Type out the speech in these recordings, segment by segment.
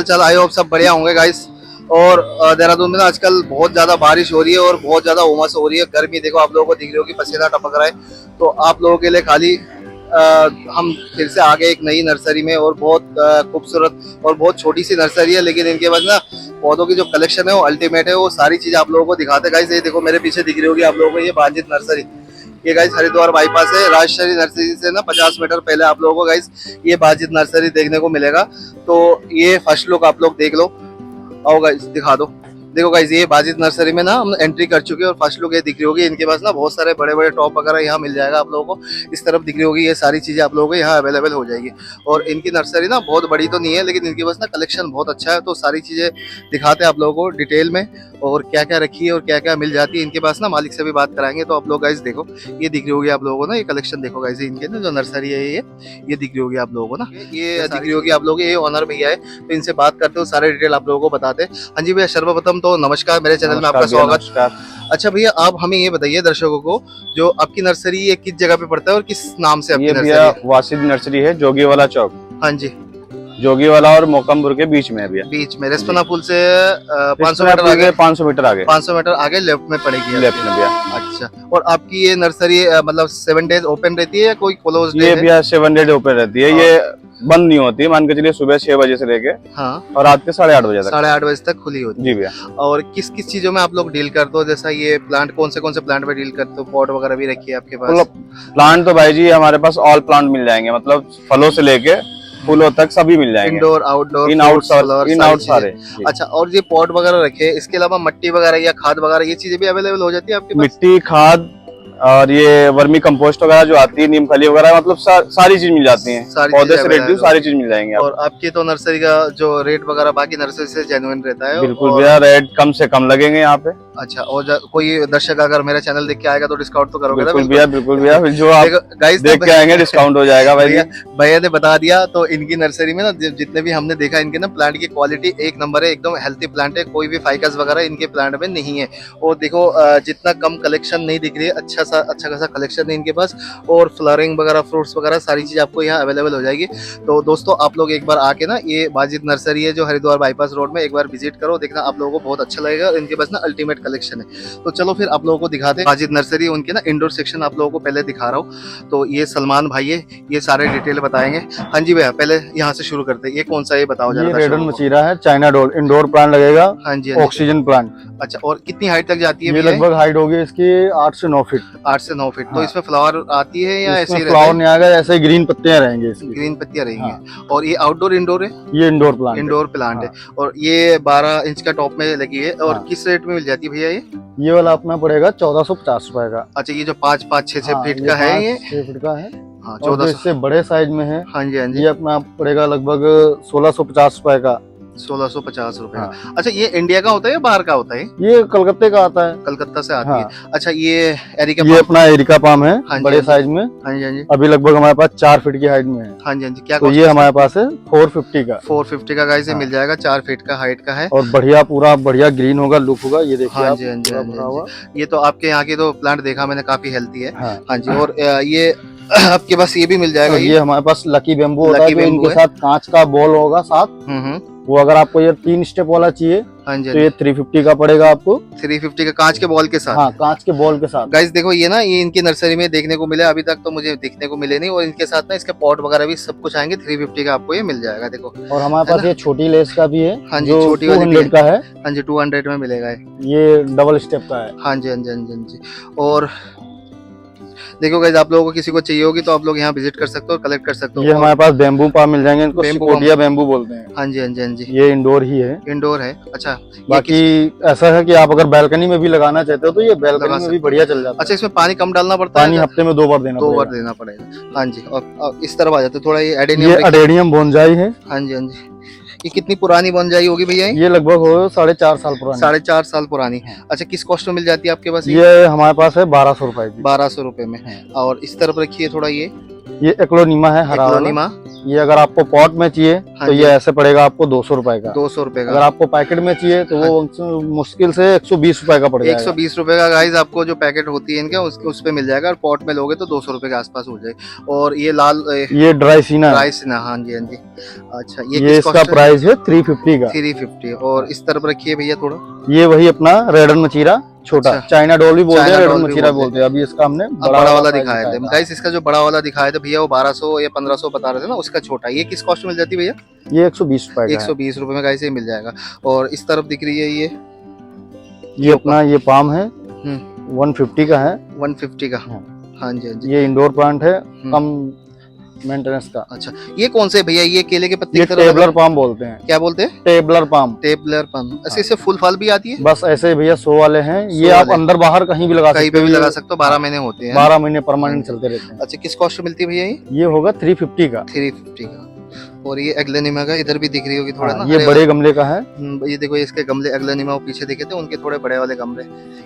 चाल? I hope सब बढ़िया होंगे गाइस। और देहरादून में ना आजकल बहुत ज्यादा बारिश हो रही है और बहुत ज्यादा उमस हो रही है। गर्मी देखो आप लोगों को दिख रही होगी, पसीना टपक रहा है। तो आप लोगों के लिए खाली हम फिर से आ गए एक नई नर्सरी में, और बहुत खूबसूरत और बहुत छोटी सी नर्सरी है, लेकिन इनके पास ना पौधों की जो कलेक्शन है वो अल्टीमेट है। वो सारी चीजें आप लोगों को दिखाते हैं गाइस। ये देखो मेरे पीछे दिख रही होगी आप लोगों को, ये बाजित नर्सरी। ये गाइस हरिद्वार बाईपास है, राजशरी नर्सरी से ना 50 मीटर पहले आप लोगों को गाइस ये बाजित नर्सरी देखने को मिलेगा। तो ये फर्स्ट लुक आप लोग देख लो। आओ गाइस दिखा दो। देखो गाइस ये बाजित नर्सरी में ना हम एंट्री कर चुके हैं, और फर्स्ट लुक ये दिख रही होगी। इनके पास ना बहुत सारे बड़े बड़े टॉप वगैरह यहाँ मिल जाएगा आप लोगों को। इस तरफ दिख रही होगी, ये सारी चीजें आप लोगों को यहाँ अवेलेबल हो जाएगी। और इनकी नर्सरी ना बहुत बड़ी तो नहीं है, लेकिन इनके पास ना कलेक्शन बहुत अच्छा है। तो सारी चीजें दिखाते हैं आप लोगों को डिटेल में, और क्या क्या रखी है और क्या क्या मिल जाती है इनके पास ना। मालिक से भी बात कराएंगे। तो आप लोग गाइस देखो, ये दिख रही होगी आप लोगों को ना, ये कलेक्शन देखो गाइस इनके ना जो नर्सरी है ये दिख रही होगी आप लोगों को ना, ये दिख रही होगी आप लोगों को। ये ओनर भैया है, तो इनसे बात करते हो, सारे डिटेल आप लोगों को बताते हैं। हाँ जी भैया, सर्वप्रथम तो नमस्कार, मेरे चैनल में आपका स्वागत। अच्छा भैया, आप हमें ये बताइए दर्शकों को, जो आपकी नर्सरी ये किस जगह पे पड़ता है और किस नाम से आपकी नर्सरी है? वासिद नर्सरी है, जोगीवाला चौक। हाँ जी, जोगीवाला और मोकमपुर के बीच में है भैया। बीच में रेस्पना पुल से 500 मीटर आगे, 500 मीटर आगे, 500 मीटर आगे लेफ्ट में पड़ेगी। लेफ्ट में भैया। अच्छा, और आपकी ये नर्सरी मतलब 7 डेज ओपन रहती है या कोई क्लोज डे? ये भैया 7 डेज ओपन रहती है। ये बंद नहीं होती, मान के चलिए सुबह 6 बजे से लेके और रात के 8:30 बजे तक। 8:30 बजे तक खुली होती है जी भैया। और किस किस चीजों में आप लोग डील करते हो? जैसा ये प्लांट, कौन से प्लांट में डील करते हो? पॉट वगैरह भी रखी है आपके पास? प्लांट तो भाई जी हमारे पास ऑल प्लांट मिल जाएंगे, मतलब फलों से लेके फूलों तक सभी मिल जाएंगे। इंडोर आउटडोर, इन आउट सारे। अच्छा, और ये पॉट वगैरह रखे हैं, इसके अलावा मिट्टी वगैरह या खाद वगैरह ये चीजें भी अवेलेबल हो जाती है आपके पास? मिट्टी, खाद और ये वर्मी कंपोस्ट वगैरह जो आती है, नीम खली वगैरह, मतलब सारी चीज मिल जाती है। पौधे से रेडी सारी चीज मिल जाएंगे। और आपकी तो नर्सरी का जो रेट वगैरह बाकी नर्सरी से जेन्युइन रहता है? बिल्कुल भैया, रेट कम से कम लगेंगे यहाँ पे। अच्छा, और कोई दर्शक अगर मेरा चैनल देख के आएगा तो डिस्काउंट तो करोगे? बिल्कुल भैया, बिल्कुल भैया, जो आप गाइस देख के आएंगे डिस्काउंट हो जाएगा भाई। भैया ने बता दिया। तो इनकी नर्सरी में ना जितने भी हमने देखा, इनके ना प्लांट की क्वालिटी एक नंबर है, एकदम हेल्थी प्लांट है, कोई भी फाइकस वगैरह इनके प्लांट में नहीं है। और देखो जितना कम कलेक्शन नहीं दिख रही है, अच्छा खासा कलेक्शन है इनके पास, और फ्लावरिंग वगैरह, फ्रूट्स वगैरह सारी चीज आपको यहाँ अवेलेबल हो जाएगी। तो दोस्तों आप लोग एक बार आके ना, ये बाजित नर्सरी है जो हरिद्वार बाईपास रोड में, एक बार विजिट करो, देखना आप लोगों को बहुत अच्छा लगेगा। इनके पास ना अल्टीमेट कलेक्शन है। तो चलो फिर आप लोगों को दिखाते हैं बाजित नर्सरी। उनके ना इंडोर सेक्शन आप लोगों को पहले दिखा रहा हूँ। तो ये सलमान भाई है, ये सारे डिटेल बताएंगे। हाँ जी भैया, पहले यहाँ से शुरू करते हैं। ये कौन सा, ये बताओ जरा। ये रेडन मचीरा है, चाइना डोर, इंडोर प्लांट लगेगा। हाँ जी, ऑक्सीजन प्लांट। अच्छा, और कितनी हाइट तक जाती है? ये लगभग हाइट होगी इसकी 8 से 9 फीट। 8 से 9 फीट। तो इसमें फ्लावर आती है या ऐसे ही? फ्लावर नहीं आएगा, ऐसे ग्रीन पत्तियां रहेंगी इसकी। ग्रीन पत्तियां रहेंगी। और ये आउटडोर इंडोर है? ये इंडोर प्लांट, इंडोर प्लांट है। और ये 12 इंच का टॉप में लगी है। और किस रेट में मिल जाती है भैया ये वाला अपना पड़ेगा 1450 रुपए का। अच्छा, ये जो 5-6 फीट का है, ये 6 फीट का है। हाँ, 1400 इससे बड़े साइज में है। हाँ जी, हाँ जी, ये अपना पड़ेगा लगभग 1650 रुपए का। 1650 रुपए का। अच्छा, ये इंडिया का होता है या बाहर का होता है? ये कलकत्ते का आता है, कलकत्ता से आती है। अच्छा, ये एरिका ये अपना एरिका पाम है, बड़े साइज में। हाँ जी, हाँ जी। अभी लगभग हमारे पास 4 फीट की हाइट में है। हाँ जी, हाँ जी। क्या तो ये हमारे पास है 450 का। 450 का गाइस मिल जाएगा, 4 फीट का हाइट का है। और बढ़िया, पूरा बढ़िया ग्रीन होगा, लुक होगा। ये देखिए। हाँ जी, हाँ जी। ये तो आपके यहाँ की तो प्लांट देखा मैंने, काफी हेल्थी है। हाँ जी। और ये आपके पास ये भी मिल जाएगा। ये हमारे पास लकी बेम्बू होता है, इनके साथ कांच का बॉल होगा साथ। वो अगर आपको ये 3 स्टेप वाला चाहिए, हाँ जी, तो ये 350 का पड़ेगा आपको। 350 का कांच के बॉल के साथ? हाँ, कांच के बॉल के साथ। गाइस देखो, ये ना ये इनकी नर्सरी में देखने को मिले, अभी तक तो मुझे देखने को मिले नहीं। और इनके साथ ना इसके पॉट वगैरह भी सब कुछ आएंगे। 350 का आपको ये मिल जाएगा। देखो, और हमारे पास ये छोटी लेस का भी है। हाँ जी, छोटी वाली 200 का है। हाँ जी, 200 में मिलेगा। ये डबल स्टेप का है। हाँ जी, हाँ जी, हाँ जी। और देखो गाइस, आप लोगों को किसी को चाहिए होगी तो आप लोग यहाँ विजिट कर सकते हो और कलेक्ट कर सकते हो। ये हमारे पास बेम्बू पाम मिल जाएंगे, इनको सिकोडिया बेम्बू बोलते हैं। हाँ जी, हाँ जी, हाँ जी। ये इंडोर ही है। इंडोर है। अच्छा, बाकी ऐसा है कि आप अगर बैल्कनी में भी लगाना चाहते हो तो ये बैल्कनी में भी बढ़िया चल जाता है। अच्छा, इसमें पानी कम डालना पड़ता है? पानी हफ्ते में 2 बार देना पड़ेगा। हाँ जी। और इस तरफ आ जाते थोड़ा, ये एडेनियम बोनजाई है। हाँ जी, हाँ जी। ये कितनी पुरानी बोनजाई होगी भैया? ये लगभग हो 4.5 साल पुरानी। 4.5 साल पुरानी। अच्छा, किस कॉस्ट में मिल जाती है आपके पास? ये हमारे पास है 1200 रुपए की। 1200 रुपए में। और इस तरफ रखिए थोड़ा, ये एक्लोनीमा है, हरा वाला। ये अगर आपको पॉट में चाहिए हाँ तो जी। ये ऐसे पड़ेगा आपको 200 रुपए का। 200 रुपए अगर का। आपको पैकेट में चाहिए तो वो मुश्किल से 120 रुपए का पड़ जाएगा। 120 रुपए का गाइस आपको जो पैकेट होती है इनका उस पे मिल जाएगा, और पॉट में लोगे तो 200 रुपए के आसपास हो जाए। और ये लाल ये ड्राई सीना है। प्राइस ना, हाँ जी हाँ जी। अच्छा ये ये इसका प्राइस है 350 का। 350। और इस तरफ रखिए भैया थोड़ा। ये वही अपना रेडन मचीरा छोटा, अच्छा। चाइना डॉल भी बोलते हैं, चाइना रेडन डॉल भी मचीरा बोलते हैं। बोलते हैं। अभी इसका हमने बड़ा वाला size दिखाया थे था। गाइस, इसका जो बड़ा वाला दिखाया था भैया वो 1200 या 1500 बता रहे थे ना, उसका छोटा। ये किस कॉस्ट में मिल जाती है भैया? ये 120 रुपए का है। 120 रुपए में गाइस ये मिल जाएगा। और इस तरफ दिख रही है ये अपना ये पाम है, 150 का है। 150 का। हाँ। हाँ जी हाँ जी। ये इंडोर प्लांट है, कम मेंटेनेंस का। अच्छा ये कौन से भैया? ये केले के पत्ते ये की तरह लग टेबलर रहे हैं। पाम बोलते हैं। क्या बोलते हैं? Tabular palm. टेबलर पम। अच्छा इससे फुल फल भी आती है? बस ऐसे भैया 100 वाले हैं। ये 100 आप वाले। अंदर बाहर कहीं भी लगा सकते कहीं हो। पे भी लगा सकते हो, 12 महीने होते हैं। 12 महीने परमानेंट चलते रहते हैं। अच्छा किस कॉस्ट में मिलती है भैया ये होगा 350 का। 350 का। और ये एग्लेनिमा का इधर भी दिख रही होगी थोड़ा ना। ये हरे बड़े गमले का है। ये देखो इसके गमले एग्लेनिमा वो पीछे दिखे थे, उनके थोड़े बड़े वाले गमले।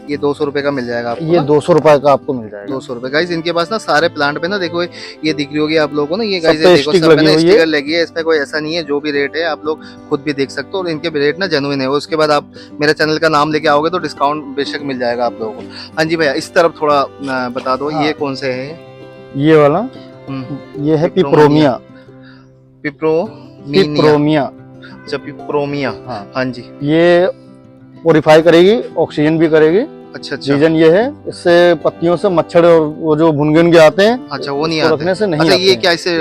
ये 200 रुपए का मिल जाएगा आपको ये ना? 200 रुपए का आपको मिल जाएगा। 200 रुपए। गाइस इनके पास ना सारे प्लांट पे ना देखो ये दिख रही होगी आप लोगों को ना, ये सब गाइस पे देखो स्टिक सब पे लगी ना हुई है। स्टिकर लगी है। इसमें कोई ऐसा नहीं है, जो भी रेट है आप लोग खुद भी देख सकते हो, और इनके भी रेट ना जेन्युइन है। उसके बाद आप मेरे चैनल का नाम लेके आओगे तो डिस्काउंट बेशक मिल जाएगा आप लोगों को। हाँ जी भैया इस तरफ थोड़ा बता दो। हाँ। ये कौन से है? ये वाला ये है पिप्रोमिया। पिप्रोमिया। अच्छा पिप्रोमिया। हाँ। हाँ जी। ये प्योरीफाई करेगी, ऑक्सीजन भी करेगी। अच्छा अच्छा। रीजन ये है, इससे पत्तियों से मच्छर और वो जो भुनगे आते हैं, अच्छा वो नहीं उसको आते। रखने से नहीं अच्छा आते ये हैं। क्या इससे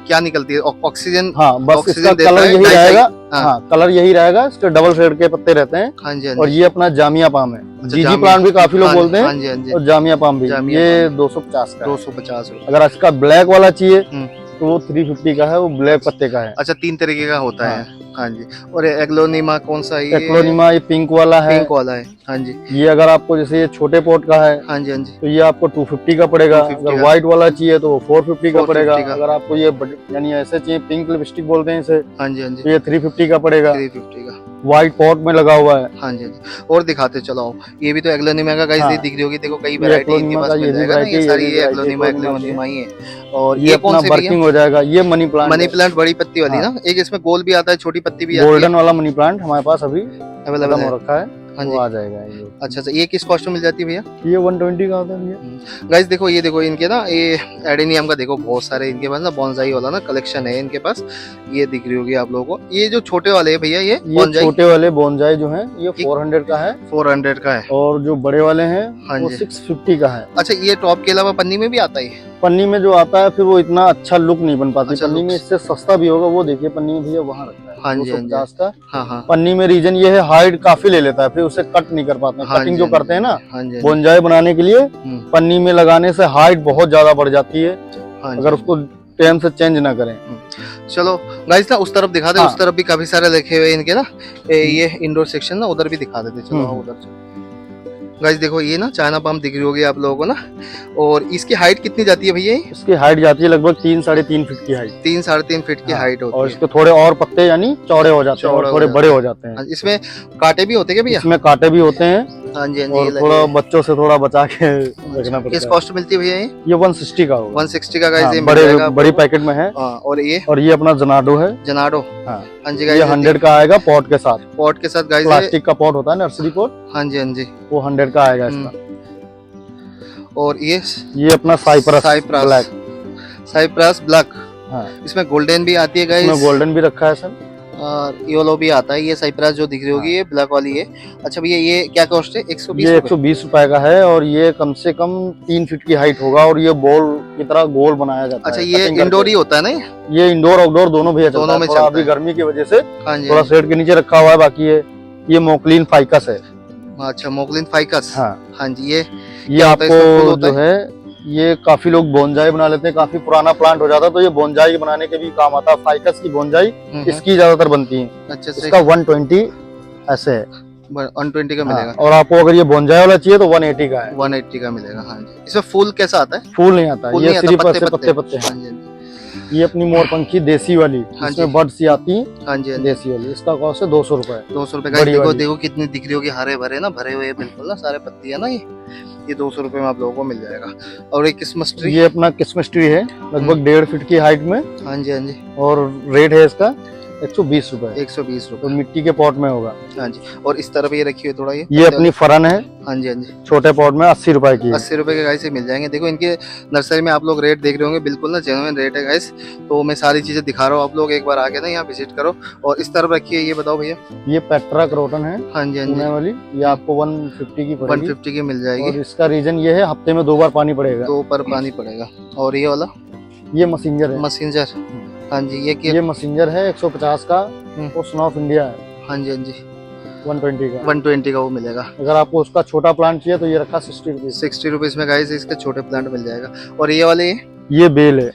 क्या निकलती है? ऑक्सीजन। हाँ बस ऑक्सीजन इसका देता कलर है, यही डाइसाइड। रहेगा। हाँ। हाँ कलर यही रहेगा। इसके डबल शेड के पत्ते रहते हैं। हाँ जी हाँ और जी। ये अपना जामिया पाम है। जीजी जामिया। प्लांट भी काफी लोग हाँ बोलते हाँ हैं, जी हाँ जी। और जामिया पाम भी। जामिया ये 250 का है। 250 रुपए। अगर इसका ब्लैक वाला चाहिए हम्म। तो वो 350 का है, वो ब्लैक पत्ते का है। अच्छा 3 तरीके का होता है। हाँ जी। और एग्लोनिमा कौन सा है ये? एक्लोनिमा ये पिंक वाला है। पिंक वाला है। हाँ जी। ये अगर आपको जैसे ये छोटे पोट का है हाँ जी हाँ जी। तो ये आपको 250 का पड़ेगा। 250 अगर का। व्हाइट वाला चाहिए तो वो 450 का 450 पड़ेगा। का। अगर आपको ये यानी ऐसे चाहिए, पिंक लिपस्टिक बोलते हैं इसे, हाँ जी हाँ जी। तो ये 350 का पड़ेगा। 350 का। व्हाइट पॉट में लगा हुआ है। हाँ जी हाँ जी। और दिखाते चलो। ये भी तो एग्लोनिमा का गाइस हाँ। दिख रही होगी, देखो कई ये वैरायटी इनके एग्लोनिमा पास का मिल ये भी जाएगा ना। ये variety, सारी ये भी ये variety एग्लोनिमा एग्लोनिमा ही है। और ये ये अपना कौन से भैया? वर्किंग हो जाएगा। ये मनी प्लांट मनी प्लांट बड़ी पत्ती वाली हाँ। ना। एक इसमें गोल भी आता है, छोटी पत्ती भी आती है। गोल्डन वाला मनी प्लांट हमारे पास अभी अवेलेबल खत्म है। हो रखा है। हाँ वो जी। आ जाएगा ये। अच्छा अच्छा। ये किस कॉस्ट में मिल जाती है भैया? ये 120 का होता है भैया। गाइस देखो ये देखो इनके ना ये एडेनियम का देखो बहुत सारे इनके पास ना बोनसाई वाला ना कलेक्शन है इनके पास। ये दिख रही होगी आप लोगों को। ये जो छोटे वाले है भैया ये बोनसाई छोटे वाले बोनजाई जो हैं ये 400 का है। 400 का है। और जो बड़े वाले हैं हाँ वो जी। 650 का है। अच्छा ये टॉप के अलावा पन्नी में भी आता है? पन्नी में जो आता है फिर वो इतना अच्छा लुक नहीं बन पाती। अच्छा, पन्नी में इससे सस्ता भी होगा। वो देखिए पन्नी में भैया वहाँ रखता है हाँ जी, हाँ जी। 250 का। हाँ हाँ। पन्नी में रीजन ये है, हाइट काफी ले लेता है, फिर उसे कट नहीं कर पाते। हाँ कटिंग जी, जो हाँ करते हैं ना हाँ जी। बोनजाई बनाने के लिए, हम्म। पन्नी में लगाने से हाइट बहुत ज्यादा बढ़ जाती है हाँ जी। अगर उसको टाइम से चेंज ना करें। चलो गाइस ना उस तरफ दिखा दे। हाँ। उस तरफ भी काफी सारे लिखे हुए हैं इनके ना। ये इंडोर सेक्शन ना उधर भी दिखा देते। चलो हाँ, उधर गाइस देखो ये ना चाइना पाम दिख रही होगी आप लोगों को ना। और इसकी हाइट कितनी जाती है भैया? इसकी हाइट जाती है लगभग 3-3.5 फीट की हाइट। 3-3.5 फीट की हाइट होती और है। इसके थोड़े और पत्ते यानी चौड़े हो जाते हैं चौड़े और हो थोड़े जाते बड़े हो जाते हैं। हाँ, इसमें कांटे भी होते हैं क्या भैया? इसमें कांटे भी होते हैं हाँ जी हाँ जी। ये और लगे थोड़ा हुए हैं। बच्चों से थोड़ा बचा के रखना पड़ता किस है। कॉस्ट मिलती है भैया ये? ये 160 का होगा। 160 का गाइस हाँ, ये मिल बड़े जाएगा बड़ी आपको। पैकेट में है। हाँ, और ये अपना जनाडो है। जनाडो। हाँ। हाँ जी ये गाइस 100 का आएगा पॉट के साथ। पॉट के साथ गाइस। प्लास्टिक का पॉट होता है नर्सरी पॉट, हाँ जी हाँ जी। वो 100 का आएगा इसका। और ये अपना साइप्रस ब्लैक। Cyprus black. हाँ। इसमें गोल्डन भी आती है गाइस। इसमें गोल्डन भी रखा है सर। और येलो भी आता है। ये साइप्रस जो दिख रही होगी ये ब्लैक वाली है। अच्छा भैया ये क्या कॉस्ट है? 120 ये रुपए। 120 रुपए का है और ये कम से कम 3 फीट की हाइट होगा और ये बॉल की तरह गोल बनाया जाता अच्छा है। ये कटिंग इंडोर करके। ही होता है ना? ये इंडोर आउटडोर दोनों भैया चलता दोनों है। में थोड़ा चलता अभी है। गर्मी की वजह से हाँ जी थोड़ा हाँ जी। शेड के नीचे रखा हुआ है। बाकी ये मोकलिन फाइकस है। अच्छा मोकलिन फाइकस। हाँ। हाँ जी। ये ये होता है? इसमें फूल आपको होता जो है ये काफी लोग बोनजाई बना लेते हैं। काफी पुराना प्लांट हो जाता है तो ये बोनजाई बनाने के भी काम आता है। फाइकस की बोनजाई इसकी ज्यादातर बनती है। अच्छा इसका 120 ऐसे है। 120 का मिलेगा। हाँ, और आपको अगर ये बोनजाई वाला चाहिए तो 180 का है। 180 का मिलेगा। हाँ जी। इसमें फूल कैसा आता है? फूल नहीं आता, फूल ये नहीं आता, सिर्फ पत्ते ऐसे पत्ते पत्ते हैं। हाँ जी हाँ जी। ये अपनी मोरपंखी देसी वाली, हाँ जी। इसमें बर्ड्स ही आती हैं, हाँ जी, हाँ जी। देसी वाली। इसका कॉस्ट है 200 रुपए। 200 रुपए का। बड़ी देखो वाली। देखो कितनी दिख रही होगी, हरे भरे ना, भरे हुए बिल्कुल ना, सारे पत्ती है ना ये 200 रुपए में आप लोगों को मिल जाएगा। और एक क्रिसमस ट्री, ये अपना क्रिसमस ट्री है, लगभग 1.5 फीट की हाइट में, हाँ जी हाँ जी, और रेट है इसका 120 रुपए। 120 तो रुपए। मिट्टी के पॉट में होगा। हाँ जी। और इस तरफ ये रखी हुई थोड़ा ये अपनी फरन है, हाँ जी हाँ जी, छोटे पॉट में 80 रुपए की है। 80 रुपए के गाइस से मिल जाएंगे। देखो इनके नर्सरी में आप लोग रेट देख रहे होंगे, बिल्कुल ना जेन्युइन रेट है गाइस। तो मैं सारी चीजें दिखा रहा हूँ, आप लोग एक बार आके ना यहाँ विजिट करो। और इस तरफ रखिए, ये बताओ भैया। ये पेट्रा क्रोटन है, हाँ जी हाँ पुणे जी, वाली, ये आपको 150 की पड़ेगी। 150 की मिल और जाएगी। इसका रीजन ये है, हफ्ते में 2 बार पानी पड़ेगा। 2 पर पानी पड़ेगा। और ये वाला ये मैसेंजर है, मैसेंजर, हाँ जी, ये क्या? ये मैसेंजर है 150 का, और सन ऑफ इंडिया है हाँ जी हाँ जी, 120 का। 120 का वो मिलेगा। अगर आपको उसका छोटा प्लांट चाहिए तो ये रखा 60 रुपीज। 60 रुपीज में गाइस इसके छोटे प्लांट मिल जाएगा। और ये वाले ये बेल है,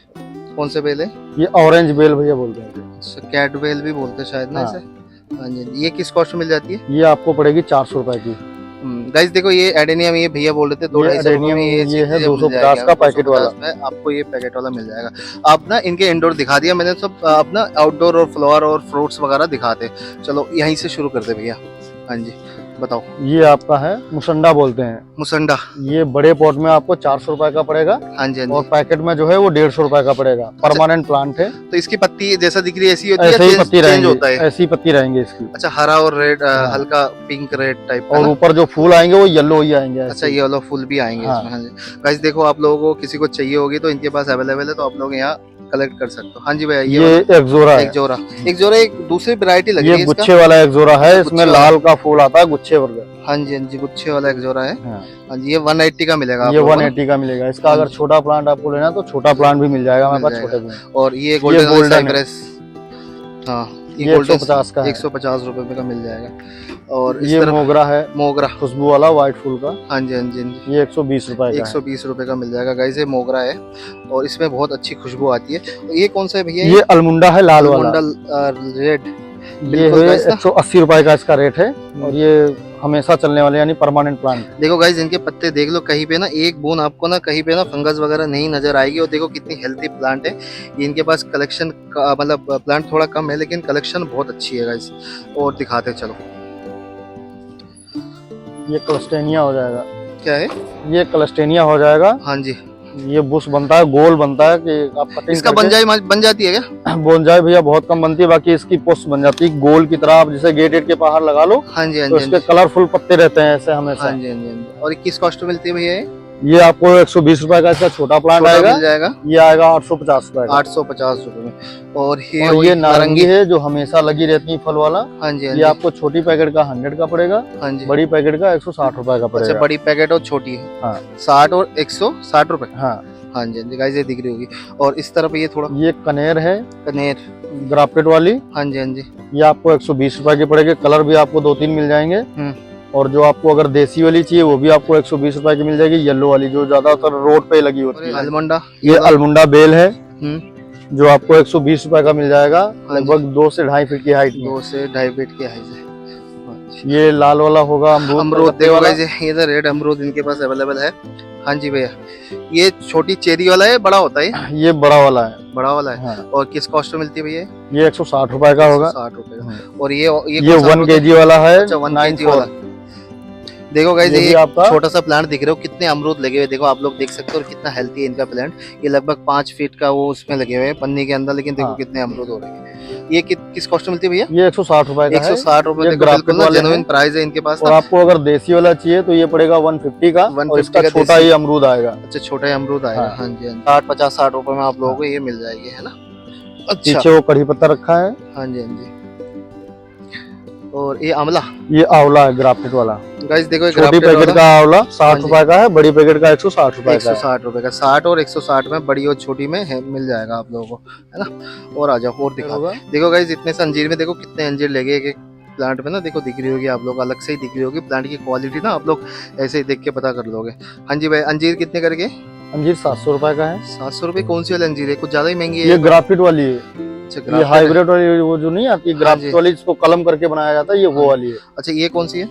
कौन से बेल है? ये ऑरेंज बेल भैया बोलते हैं। कैट बेल भी बोलते हैं शायद ना हाँ। इसे। हाँ जी, ये किस कॉस्ट में मिल जाती है? ये आपको पड़ेगी 400 रुपए की। गाइस देखो ये एडेनियम, ये भैया बोल रहे थे 250 रुपए में, ये है चीज़ें 250 मिल जाएगी। का पैकेट वाला। 250 में आपको ये पैकेट वाला मिल जाएगा। आप ना इनके इंडोर दिखा दिया मैंने, सब अपना आउटडोर और फ्लावर और फ्रूट्स वगैरह दिखाते। चलो यहीं से शुरू करते भैया। हाँ जी बताओ। ये आपका है मुसंडा बोलते हैं, मुसंडा, ये बड़े पॉट में आपको 400 रुपए का पड़ेगा, हाँ जी हाँ और जी। पैकेट में जो है वो 150 रुपए का पड़ेगा। परमानेंट प्लांट है, तो इसकी पत्ती जैसा दिख रही है ऐसी होती है ऐसे या ही चेंज पत्ती चेंज रहेंगी, होता है? ऐसी ही पत्ती रहेंगी इसकी। अच्छा, हरा और रेड, हाँ। हल्का पिंक रेड टाइप का और ना? ऊपर जो फूल आएंगे वो येलो ही आएंगे ऐसे। अच्छा, ये वाला फूल भी आएंगे हाँ। इसमें। हाँ जी गाइस देखो, आप लोगों को किसी को चाहिए होगी तो इनके पास अवेलेबल है, तो आप लोग यहाँ कलेक्ट कर सकते हो। हाँ जी भैया, ये वाला? एक्जोरा है, एक जोरा, एक जोरा, एक दूसरी वैरायटी लग रही ये है गुच्छे इसका। वाला एक्जोरा है, अच्छा, इसमें गुच्छे लाल का फूल आता है गुच्छे वर्ग। हाँ जी हाँ जी, गुच्छे वाला एक जोरा है। हाँ। हाँ जी, ये 180 का मिलेगा आप ये लोगों को ना? 180 का मिलेगा। इसका हाँ अगर जी। छोटा प्लांट आपको लेना है तो छोटा प्लांट भी मिल जाएगा हमारे मिल पास, जाएगा। छोटे प्लांट। और ये गोल्डन golden है। साइप्रस, हाँ ये 150 का है। 150 रुपए का मिल जाएगा। और इस ये तरफ मोगरा है, मोगरा, खुशबू वाला व्हाइट फूल का, हाँ जी हाँ जी हाँ जी, ये 120 रुपए का है। 120 रुपए का मिल जाएगा गाइस। ये मोगरा है और इसमें बहुत अच्छी खुशबू आती है। ये कौन सा है भैया? ये अलमुंडा है, लाल वाला। मंडल रेड, ये बिल्कुल है guys ना? 180 रुपए का इसका रेट है, और ये हमेशा चलने वाले यानी परमानेंट प्लांट। देखो गाइस, इनके पत्ते देख लो, कहीं पे ना एक बूंद आपको ना कहीं पे ना फंगस वगैरह नहीं नजर आएगी। और देखो कितनी हेल्थी प्लांट है ये। इनके पास कलेक्शन मतलब प्लांट थोड़ा कम है, लेकिन कलेक्शन बहुत अच्छी है गाइस। और दिखाते चलो। ये क्लस्टेनिया हो जाएगा, क्या है? ये क्लस्टेनिया हो जाएगा। हाँ जी, ये बुश बनता है, गोल बनता है कि आप कटिंग इसका बन जाती है क्या? बोनजाई भैया बहुत कम बनती है, बाकी इसकी पोस्ट बन जाती है गोल की तरह। आप जैसे गेट के बाहर लगा लो हाँ जी हाँ तो जी इसके कलरफुल पत्ते रहते हैं ऐसे हाँ हमेशा। जी हाँ जी हाँ जी। और ये किस कॉस्ट में मिलती है भैया? ये आपको 120 रुपए का इसका छोटा प्लांट छोटा आएगा, मिल जाएगा ये आएगा 850 रुपए का। 850 रुपए में। और और वही ये नारंगी है जो हमेशा लगी रहती है फल वाला, हाँ जी हाँ ये जी आपको छोटी पैकेट का 100 का पड़ेगा, हाँ जी। बड़ी पैकेट का 160 रुपए का अच्छा, पड़ेगा। बड़ी पैकेट और छोटी है, हाँ 60 और 160 रुपए। हाँ। हाँ जी हाँ जी गाइस, ये दिख रही होगी। और इस तरफ ये थोड़ा ये कनेर है, कनेर, ग्राफ्टेड वाली, हाँ जी हाँ जी, ये आपको 120 रुपए की पड़ेगी। कलर भी आपको 2-3 मिल जाएंगे। और जो आपको अगर देसी वाली चाहिए वो भी आपको 120 रुपए की मिल जाएगी, येलो वाली जो ज्यादातर रोड पे लगी होती है। अलमंडा, ये अलमुंडा बेल है हम्म, जो आपको 120 रुपए का मिल जाएगा, हाँ जी। लगभग 2 से 2.5 फीट की हाइट में। 2 से 2.5 फीट की हाइट है। ये लाल वाला होगा अमरूद, अमरूद पत्ते देखो वाला। गाइस, ये तो रेड अमरूद इनके पास अवेलेबल है। हाँ जी भैया, ये छोटी चेरी वाला है, बड़ा होता है? ये बड़ा वाला है, बड़ा वाला है। हाँ। और किस कॉस्ट में मिलती है भैया? ये 160 रुपए का होगा। 60 रुपए हाँ। का। और ये ये कौन सा 1 अमरूद है? kg वाला है, अच्छा, 1 kg 94। वाला। देखो गाइस, ये भी ये आपका छोटा सा प्लांट दिख रहे हो, कितने अमरूद लगे हुए देखो, आप लोग देख सकते हो। और कितना हेल्थी है इनका प्लांट। ये लगभग 5 फीट का वो उसमें लगे हुए हैं पन्नी के अंदर, लेकिन देखो हाँ। कितने अमरूद हो रहे हैं। ये किस कॉस्ट में मिलती है भैया? ये 160 रुपए का है। 160 रुपए। ये देखो ग्राफ्टेड बिल्कुल ना वाले जेन्युइन हैं। प्राइस है इनके पास और ना। आपको अगर देसी वाला चाहिए तो ये पड़ेगा 150 का, 150 और इसका का छोटा देसी। ही अमरूद आएगा। अच्छा, छोटा अमरूद आएगा। हाँ। हाँ जी हाँ जी। 60 रुपए में आप लोगों को ये मिल जाएगी, है ना? अच्छा, पीछे वो कढ़ी पत्ता रखा है। हाँ जी हाँ जी। और ये आंवला, ये आंवला है ग्राफ्टेड वाला, गाइस देखो ये छोटी grafted पैकेट वाला, का आंवला 60 हाँ जी। रुपए का है, बड़ी पैकेट का 160 रुपए का है। 160 रुपए का। 60 और 160 में बड़ी और छोटी में है, मिल जाएगा आप लोगों को, है ना? और आ जाओ और दिखा। होगा। देखो गाइस, इतने से अंजीर में देखो कितने अंजीर लगे एक एक प्लांट में ना। देखो दिख रही होगी आप लोग, अलग से ही दिख रही होगी प्लांट की क्वालिटी ना, आप लोग ऐसे ही देख के पता कर लोगे। हाँ जी भाई, अंजीर कितने करके? अंजीर 700 रुपए का है। 700 रुपए। कौन सी वाली अंजीर है? कुछ ज्यादा ही महंगी है ये ग्राफ्टेड वाली है, अच्छा, ये grafted है। हाइब्रिड वाली वो जो नहीं आती हाँ ग्राफ्टेड जी। वाली जिसको कलम करके बनाया जाता है, ये वो हाँ। वाली है। अच्छा, ये कौन सी है?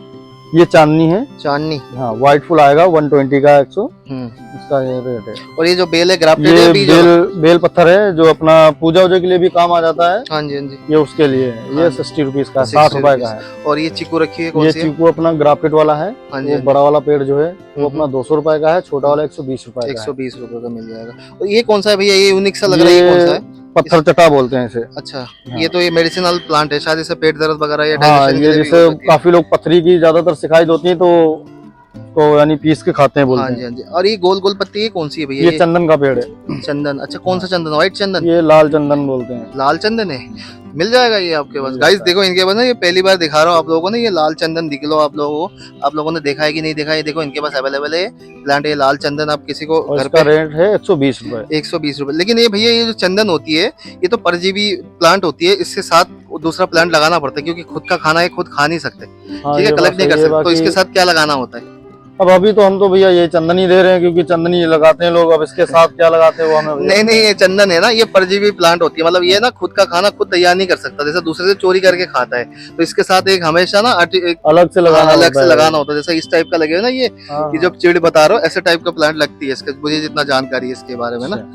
ये चांदनी है। चांदनी। हाँ, व्हाइट फुल आएगा 120 का 100 इसका ये रेट है। और ये जो बेल है ग्राफ्टेड ये है बीज बेल पत्थर है जो अपना पूजा वूजा के लिए भी काम आ जाता है। हाँ जी, हाँ जी। ये उसके लिए है। ये 60 रुपीज का, 60 रुपए का है। और ये चीकू रखी है, कौन ये सी है? चीकू अपना ग्राफ्टेड वाला है। हाँ जी, वो बड़ा वाला पेड़ जो है वो अपना 200 रुपए का है, छोटा वाला 120 रुपए का है। 120 रुपए का मिल जाएगा। और ये कौन सा है भैया? ये यूनिक सा लग रहा है, ये कौन सा है? पत्थर चटा बोलते हैं इसे। अच्छा, हाँ। ये तो ये मेडिसिनल प्लांट है शायद, इससे पेट दर्द वगैरह या हाँ, डाइजेशन के ये लिए भी जैसे यूज होती है। काफी लोग पथरी की ज्यादातर शिकायत होती है तो यानी पीस के खाते हैं, हाँ बोलते जी, हैं। हाँ जी। और ये गोल गोल पत्ती ये कौन सी है भैया? ये चंदन का पेड़ है। चंदन। अच्छा, कौन सा चंदन? व्हाइट चंदन? ये लाल चंदन बोलते हैं। लाल चंदन है। मिल जाएगा ये आपके पास? गाइस देखो इनके पास ना, ये पहली बार दिखा रहा हूँ आप लोगों को ना, ये लाल चंदन दिख लो आप लोगों को। आप लोगों ने देखा है कि नहीं देखा है? देखो इनके पास अवेलेबल है प्लांट, ये लाल चंदन। आप किसी को और घर इसका पे रेट है 120 रुपए। 120 रुपए। लेकिन ये भैया, ये जो चंदन होती है ये तो परजीवी प्लांट होती है, इसके साथ दूसरा प्लांट लगाना पड़ता है, क्योंकि खुद का खाना है खुद खा नहीं सकते, हाँ, ठीक है, ये कलेक्ट नहीं बात कर सही है। सकते। तो इसके बाकी साथ क्या लगाना होता है? अब अभी तो हम तो भैया ये चंदन ही दे रहे हैं, क्योंकि चंदन ही लगाते हैं लोग। अब इसके साथ क्या लगाते हैं वो हमें नहीं नहीं, ये चंदन है ना, ये परजीवी प्लांट होती है। मतलब ये ना खुद का खाना खुद तैयार नहीं कर सकता, जैसे दूसरे से चोरी करके खाता है। तो इसके साथ एक हमेशा ना एक अलग से लगाना अलग होता से है। लगाना होता है। जैसे इस टाइप का लगेगा ना ये हाँ, जो चिड़ बता रहा हूँ, ऐसे टाइप का प्लांट लगती है इसके, मुझे जितना जानकारी है इसके बारे में ना।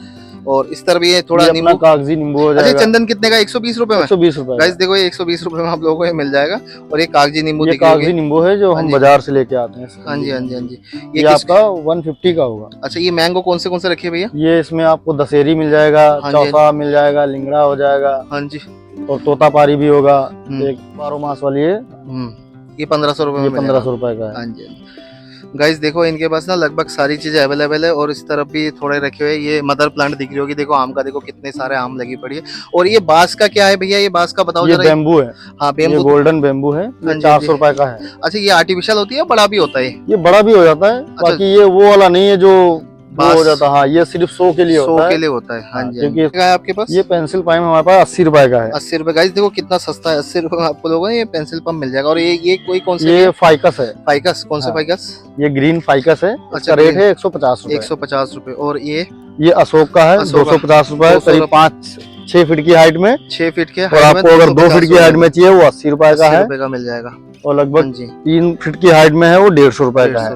और इस तरफ ये थोड़ा ये अपना नींबू। कागजी नींबू हो अच्छा, जाएगा। चंदन कितने का? 120 रुपए में। 120 रुपए। गाइस देखो, ये 120 रुपए में आप लोगों को ये मिल जाएगा। और ये कागजी नींबू ये दिख रही कागजी होगी। नींबू है जो हाँ हम जी। बाजार से लेके आते हैं। हाँ जी, हाँ जी, हाँ जी। ये किस- आपका 150 का होगा। अच्छा, ये मैंगो कौन से रखे हैं भैया? ये इसमें आपको दशहरी मिल जाएगा, हाँ जी। चौसा मिल जाएगा, लिंगड़ा हो जाएगा, हाँ जी। और तोतापारी भी होगा। एक 12 मास वाली है, ये 1500 रुपए ये में 1500 रुपए का है। हाँ जी। गाइस देखो इनके पास ना लगभग सारी चीजें अवेलेबल है। और इस तरफ भी थोड़े रखे हुए। ये मदर प्लांट दिख रही होगी, देखो आम का, देखो कितने सारे आम लगी पड़ी है। और ये बांस का क्या है भैया? ये बांस का बताओ ये जरा। बेम्बू है। हाँ, ये बेम्बू। गोल्डन बेम्बू है। हाँ ये जी, 400 रुपए का है। अच्छा, ये आर्टिफिशियल होती है, बड़ा भी होता है? ये बड़ा भी हो जाता है, बाकी ये वो वाला नहीं है जो वो हो जाता है। हाँ, ये सिर्फ 100 के लिए सौ होता के है। लिए होता है। हाँ जी। क्योंकि क्या है आपके पास? ये पेंसिल पाइप हमारे पास 80 रुपए का है। 80 रुपए। गाइस देखो कितना सस्ता है, 80 रुपए में आपको लोगों ने ये पेंसिल पंप मिल जाएगा। और ये कोई कौन सा? ये फाइकस है। फाइकस। कौन से हाँ। फाइकस? ये ग्रीन फाइकस है। अच्छा, इसका रेट green। है 150 रुपए। 150 रुपए। और ये अशोक का है, अशोक का। 250 रुपए, 200 करीब 5-6 फीट की हाइट में। 6 फीट के और आपको अगर 2 फीट की हाइट में चाहिए वो 80 रुपए का है। रुपए का मिल जाएगा। और हाँ लगभग जी। 3 फीट की हाइट में है वो 150 रुपए का है।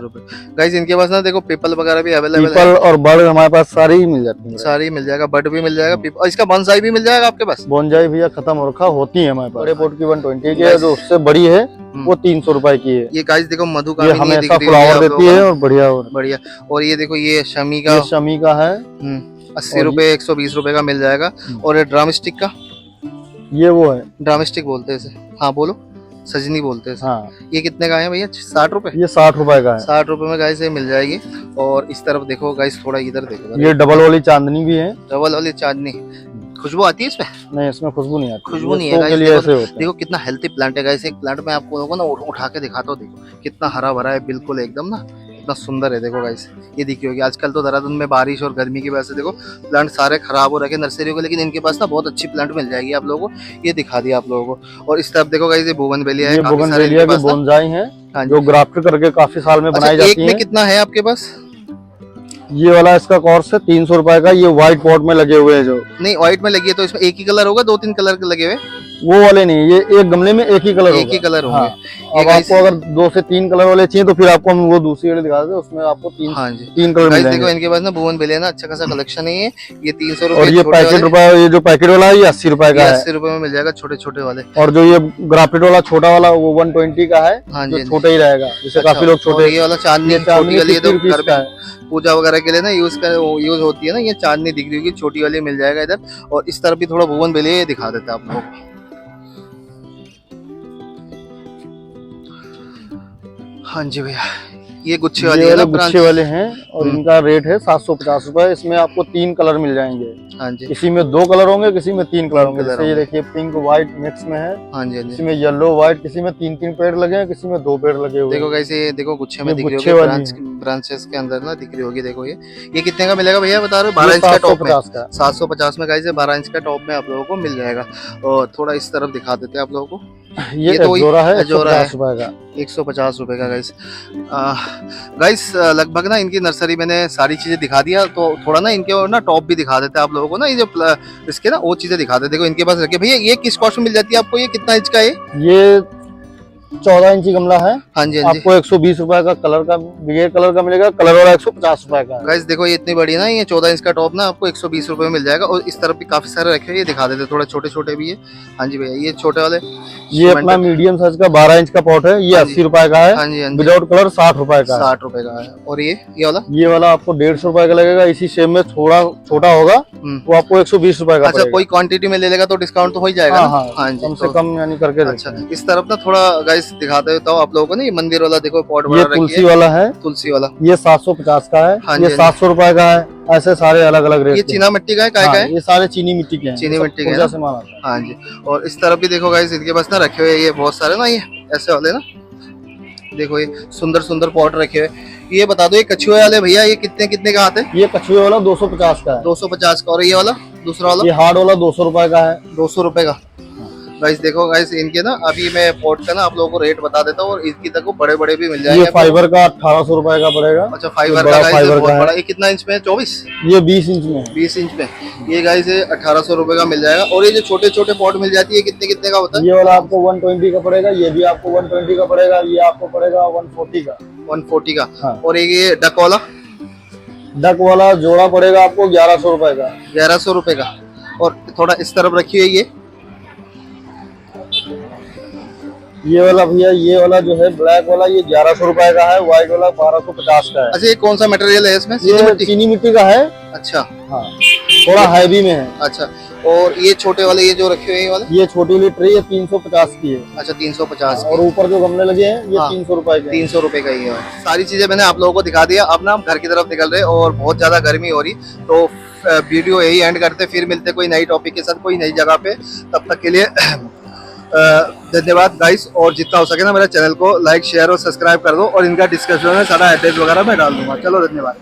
गाइस इनके पास ना देखो पीपल वगैरह भी अवेलेबल है। पीपल और बर्ड हमारे पास सारी ही मिल जाती है। सारी मिल जाएगा, बड भी मिल जाएगा, और इसका बॉन्साई भी मिल जाएगा आपके पास। बोनजाई भैया खत्म हो रखा, होती है हमारे पास। बड़े पोट की 120 की है, जो उससे बड़ी है वो 300 रुपए की है। ये गाइस देखो मधु का ये हमेशा फ्लावर देती है और बढ़िया बढ़िया। और ये देखो ये शमी का, ये शमी का है। 80 रुपए, 120 रुपए का मिल जाएगा। और ये ड्रम स्टिक का, ये वो है। ड्रम स्टिक बोलते हैं इसे। हाँ बोलो, सजनी बोलते हैं इसे। हाँ, ये कितने का है भैया? 60 रुपए। ये 60 रुपए का है। 60 रुपए में गाइस ये मिल जाएगी। और इस तरफ देखो गाइस, थोड़ा इधर देखो, ये डबल वाली चांदनी भी है। डबल वाली चांदनी। खुशबू आती है इसमें? नहीं, इसमें खुशबू नहीं आती। खुशबू नहीं ये है शो के गाइस। लिए ऐसे होता है। देखो कितना हेल्थी प्लांट है गाइस। एक प्लांट में आपको लोगों ना उठा के दिखाता हूँ, देखो कितना हरा भरा है, बिल्कुल एकदम ना, इतना सुंदर है। देखो गाइस, ये देखी होगी आजकल तो देहरादून में बारिश और गर्मी की वजह से देखो प्लांट सारे खराब हो रखे नर्सरियों के, लेकिन इनके पास ना बहुत अच्छी प्लांट मिल जाएगी आप लोगों को। ये दिखा दिया आप लोगों को। और इस तरफ देखो गाइस, ये बोगनवेलिया है, ये काफी सारे बोगनवेलिया इनके की पास ना। बोनजाई है, हाँ जो जी। ग्राफ्ट करके काफी साल में अच्छा, बनाई एक जाती में है। कितना है आपके पास? ये वाला इसका कॉस्ट है 300 रुपए का। ये व्हाइट पॉट में लगे हुए हैं जो। नहीं, व्हाइट में लगी है तो इसमें एक ही कलर होगा, 2-3 कलर के लगे हुए? वो वाले नहीं, ये एक गमले में एक ही कलर एक ही कलर होंगे। हाँ। अब आपको अगर 2 से 3 कलर वाले चाहिए तो फिर आपको हम वो दूसरी वाले दिखा देते हैं, उसमें आपको 3 हाँ जी। 3 कलर मिल गाइस देखो जाएंगे। इनके पास ना बोगनवेलिया ना अच्छा खासा कलेक्शन है। ये 300 और ये रुपए पैकेट रुपए, ये जो पैकेट वाला है ये 80 रुपए का है। 80 रुपए में मिल जाएगा, छोटे छोटे वाले। और जो ये ग्राफ्टेड वाला छोटा वाला वो 120 का है, हाँ जो जी। छोटा ही रहेगा, जिसे अच्छा, काफी लोग छोटे। और ये वाला चांदनी ये छोटी वाली है, तो 50 रुपीस घर का में है। पूजा वगैरह के लिए ना यूज होती है ना, ये चांदनी दिख रही होगी, छोटी वाली मिल जाएगा इधर। और इस तरफ भी थोड़ा बोगनवेलिया दिखा देते हैं आप लोगों को। हाँ जी भैया, ये गुच्छे वाली ये है ना वाले ब्रांच। गुच्छे वाले हैं और इनका रेट है 750 रुपए। इसमें आपको 3 कलर मिल जाएंगे। हाँ जी। किसी में 2 कलर होंगे, किसी में 3 कलर होंगे। कलर जैसे ये होंगे। देखिए पिंक व्हाइट मिक्स में है, हाँ जी, हाँ किसी जी। में येलो व्हाइट, किसी में 3-3 पेड़ लगे हैं, किसी में 2 पेड़ लगे हुए देखो हैं। कैसे, देखो गुच्छे में ये दिख रही गुच्छे होगी, वाली ब्रांचेस के अंदर ना दिख रही होगी। देखो ये कितने का मिलेगा भैया बता रहे हो? 12 ये इंच का टॉप में। 750 का। 750 में गाइस 12 इंच का टॉप में आप लोगों को मिल जाएगा। और थोड़ा इस तरफ दिखा देते हैं आप लोगों को। ये तो वही एजोरा है, एजोरा है। 150 रुपए का। 150 रुपए का गाइस। गाइस लगभग ना इनकी नर्सरी मैंने सारी चीजें दिखा दिया, तो थोड़ा ना इनके और ना टॉप भी दिखा देते हैं आप लोगों को ना, ये जो इसके ना वो चीजें दिखा देते। देखो इनके पास रखे भैया, ये किस कॉस्ट में मिल जाती है आपको? ये कितना इंच का है? ये 14 इंची गमला है, हाँ जी हाँ जी आपको 120 रुपए का कलर का, बिगेर कलर का मिलेगा, कलर वाला 150 रुपए का है। गाइस देखो ये इतनी बड़ी है ना, ये 14 इंच का टॉप ना आपको 120 रुपए में मिल जाएगा। और इस तरफ भी काफी सारे रखे हैं, ये दिखा देते, थोड़े छोटे छोटे भी है। हाँ जी भैया, ये छोटे वाले ये अपना मीडियम साइज का 12 इंच का पॉट है, ये 80 रुपए का है। हाँ जी हाँ जी विदाउट कलर 60 रुपए का है। 60 रुपए का है। और ये वाला आपको 150 रुपए का लगेगा। इसी शेप में थोड़ा छोटा होगा, वो आपको 120 रुपए का अच्छा, पड़ेगा। कोई क्वांटिटी में ले लेगा तो डिस्काउंट तो हो ही जाएगा हाँ, ना? हाँ, हाँ जी, कम तो से कम यानी करके अच्छा देते हैं। इस तरफ ना थोड़ा गाइस दिखाते देता हूँ आप लोगों को ना, ये मंदिर वाला देखो पॉट बना ये रखी तुलसी है। वाला है, तुलसी वाला ये 750 का है, हाँ ये जी, 700 रुपए का है। ऐसे सारे अलग अलग रेट ये के। चीना मिट्टी का है, काय का है? ये सारे चीनी मिट्टी के हैं, चीनी सब मिट्टी के ऊर्जा हैं। से माल आता है। हाँ जी। और इस तरफ भी देखो गाइस, इनके पास ना रखे हुए ये बहुत सारे ना, ये ऐसे वाले ना देखो, ये सुंदर सुंदर पॉट रखे हुए। ये बता दो, ये कछुए वाले भैया ये कितने कितने का आते हैं? ये कछुए वाला 250 का है। 250 का। और ये वाला दूसरा वाला ये हार्ड वाला 200 रुपए का है। 200 रुपए का। गाइस देखो गाइस, इनके ना अभी मैं पॉट का ना आप लोगों को रेट बता देता हूँ, और इसकी तक बड़े बड़े भी मिल जाएंगे। ये फाइबर का 1800 रुपए का पड़ेगा। अच्छा, फाइबर बड़ा का गाइस, फाइबर बहुत का बड़ा। है। ये कितना इंच में है? 24 ये 20 इंच में है। 20 इंच में ये गाइस 1800 रुपए का मिल जाएगा। और ये जो छोटे छोटे पॉट मिल जाती है, कितने कितने का होता है? ये वाला आपको 120 का पड़ेगा, ये भी आपको 120 का पड़ेगा, ये आपको पड़ेगा 140 का। 140 का। हाँ। और ये डक वाला डक वाला जोड़ा पड़ेगा आपको 1100 रुपए का। 1100 रुपए का। और थोड़ा इस तरफ रखी हुई ये वाला भैया, ये वाला जो है ब्लैक वाला, ये 1100 रुपए का है। व्हाइट वाला 1250 का है। अच्छा, ये कौन सा मटेरियल है इसमें? ये चीनी मिट्टी का है। अच्छा हाँ, थोड़ा हैवी में है। अच्छा। और ये छोटे वाले ये जो रखे हुए हैं ये वाले? ये छोटी वाली ट्रे, ये 350 की है। अच्छा, 350 और ऊपर जो गमले लगे हैं ये हाँ। 300 रुपए के। 300 रुपए का ही है। सारी चीजें मैंने आप लोगों को दिखा दिया। अब ना हम घर की तरफ निकल रहे हैं और बहुत ज्यादा गर्मी हो रही, तो वीडियो यही एंड करते, फिर मिलते कोई नई टॉपिक के साथ कोई नई जगह पे। तब तक के लिए धन्यवाद गाइस। और जितना हो सके ना मेरे चैनल को लाइक शेयर और सब्सक्राइब कर दो, और इनका डिस्क्रिप्शन में सारा एड्रेस वगैरह मैं डाल दूंगा। चलो, धन्यवाद।